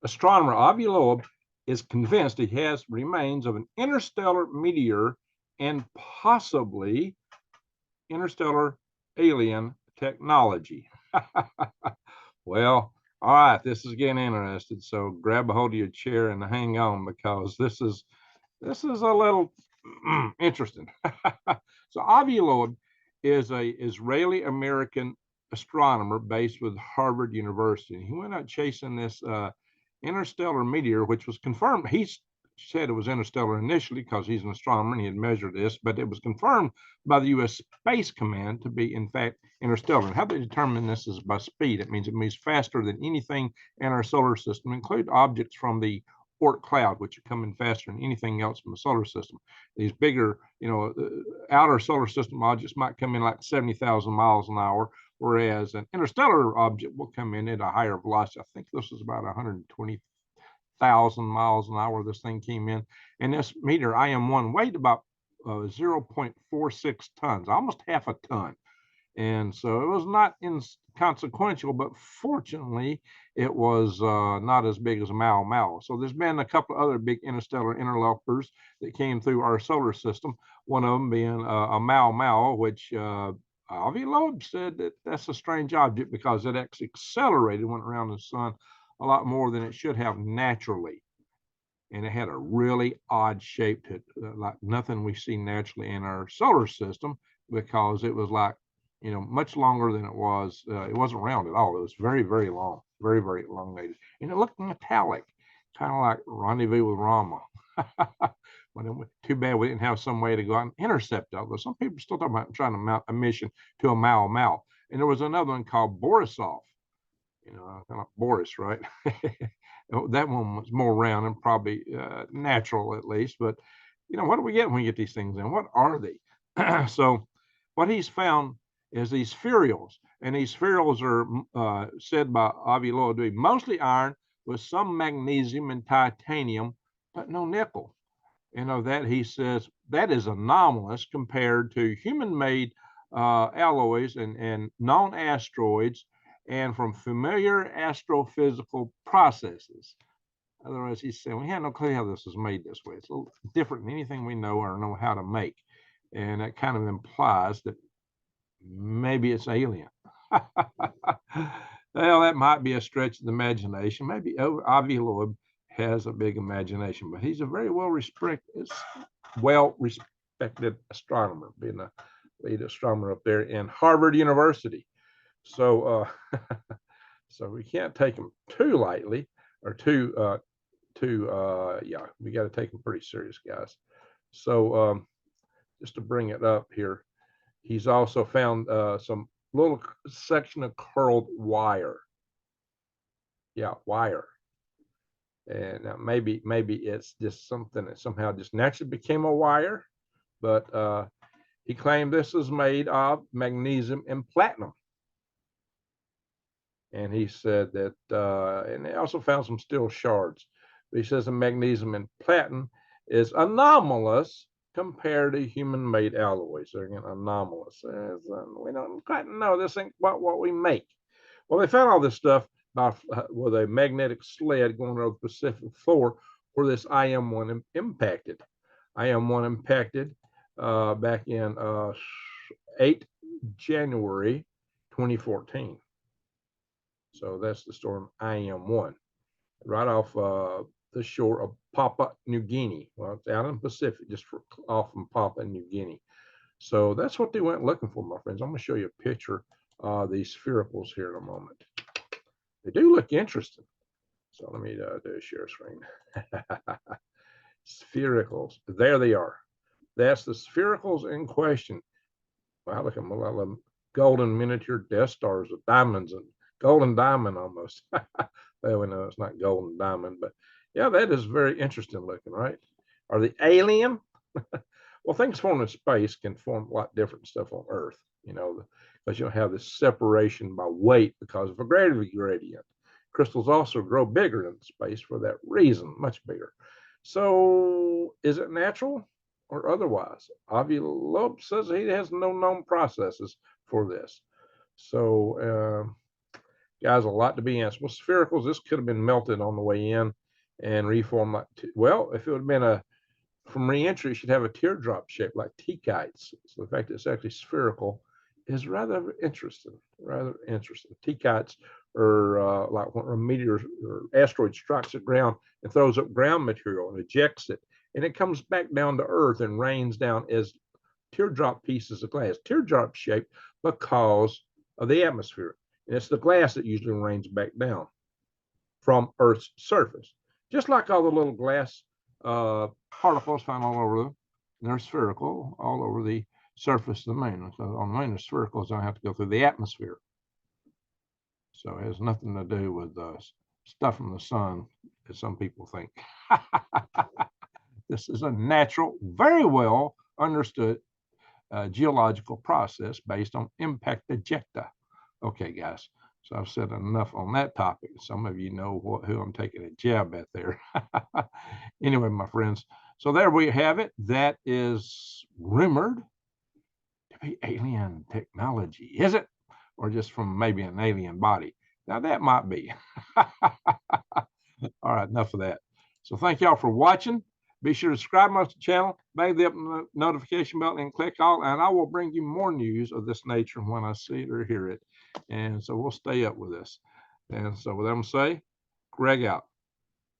Astronomer Avi Loeb is convinced he has remains of an interstellar meteor and possibly interstellar alien technology. Well, all right, this is getting interesting. So grab a hold of your chair and hang on because this is a little interesting. So Avi Loeb is a Israeli American astronomer based with Harvard University. He went out chasing this interstellar meteor, which was confirmed. He said it was interstellar initially because he's an astronomer and he had measured this, but it was confirmed by the U.S. Space Command to be, in fact, interstellar. And how they determine this is by speed. It means it moves faster than anything in our solar system, include objects from the Oort cloud, which are coming faster than anything else in the solar system. These bigger, outer solar system objects might come in like 70,000 miles an hour, whereas an interstellar object will come in at a higher velocity. I think this is about 120,000 miles an hour this thing came in. And this meteor, IM1, weighed about 0.46 tons, almost half a ton. And so it was not inconsequential, but fortunately, it was not as big as a Mau Mau. So there's been a couple of other big interstellar interlopers that came through our solar system, one of them being a Mau Mau, which Avi Loeb said that that's a strange object because it actually accelerated, went around the sun a lot more than it should have naturally. And it had a really odd shape to like nothing we see naturally in our solar system because it was like, much longer than it was. It wasn't round at all. It was very, very long, very, very elongated. And it looked metallic, kind of like Rendezvous with Rama. Too bad we didn't have some way to go out and intercept it. Although some people still talking about trying to mount a mission to a Mau Mau. And there was another one called Borisov, kind of like Boris, right? That one was more round and probably natural at least. But, what do we get when we get these things in? What are they? So what he's found is these spherules. And these spherules are said by Avi Loeb to be mostly iron with some magnesium and titanium, but no nickel. That he says that is anomalous compared to human-made alloys and known asteroids and from familiar astrophysical processes. Otherwise, he's saying we have no clue how this was made this way. It's a little different than anything we know or know how to make. And that kind of implies that maybe it's alien. Well, that might be a stretch of the imagination. Maybe Avi Loeb has a big imagination, but he's a very well-respected astronomer, being a lead astronomer up there in Harvard University. So, so we can't take him too lightly or yeah, we got to take him pretty serious, guys. So, just to bring it up here, he's also found some little section of curled wire. Yeah, wire. And maybe it's just something that somehow just naturally became a wire, but he claimed this is made of magnesium and platinum. And he said that, and they also found some steel shards. But he says the magnesium and platinum is anomalous compared to human-made alloys. They're again anomalous. We don't quite know this ain't what we make. Well, they found all this stuff with a magnetic sled going over the Pacific floor where this IM1 impacted. IM1 impacted back in 8 January 2014. So that's the storm IM1, right off the shore of Papua New Guinea. Well, it's out in the Pacific, just off from Papua New Guinea. So that's what they went looking for, my friends. I'm going to show you a picture of these sphericals here in a moment. They do look interesting. So let me do a share screen. Sphericals. There they are. That's the sphericals in question. Wow, look at them. A lot of golden miniature Death Stars with diamonds and golden diamond almost. Well, we know it's not golden diamond, but yeah, that is very interesting looking, right? Are they alien? Well, things formed in space can form a lot different stuff on Earth, because you don't have this separation by weight because of a gravity gradient. Crystals also grow bigger in space for that reason, much bigger. So is it natural or otherwise? Avi Loeb says he has no known processes for this. So Guys, a lot to be answered. Well, sphericals, this could have been melted on the way in and reformed like, well, if it would have been a, from re-entry, it should have a teardrop shape like teakites. So the fact that it's actually spherical is rather interesting, Teakites are like when a meteor or asteroid strikes the ground and throws up ground material and ejects it, and it comes back down to Earth and rains down as teardrop pieces of glass, teardrop shaped because of the atmosphere. And it's the glass that usually rains back down from Earth's surface. Just like all the little glass particles found all over, and they're spherical all over the surface of the moon. So on the moon, the sphericals don't have to go through the atmosphere. So it has nothing to do with stuff from the sun, as some people think. This is a natural, very well understood geological process based on impact ejecta. Okay, guys. So I've said enough on that topic. Some of you know who I'm taking a jab at there. Anyway, my friends, so there we have it. That is rumored to be alien technology. Is it? Or just from maybe an alien body? Now, that might be. All right, enough of that. So thank y'all for watching. Be sure to subscribe to the channel, bang the notification bell, and click all, and I will bring you more news of this nature when I see it or hear it. And so we'll stay up with this. And so with that, I'm going to say, Greg out.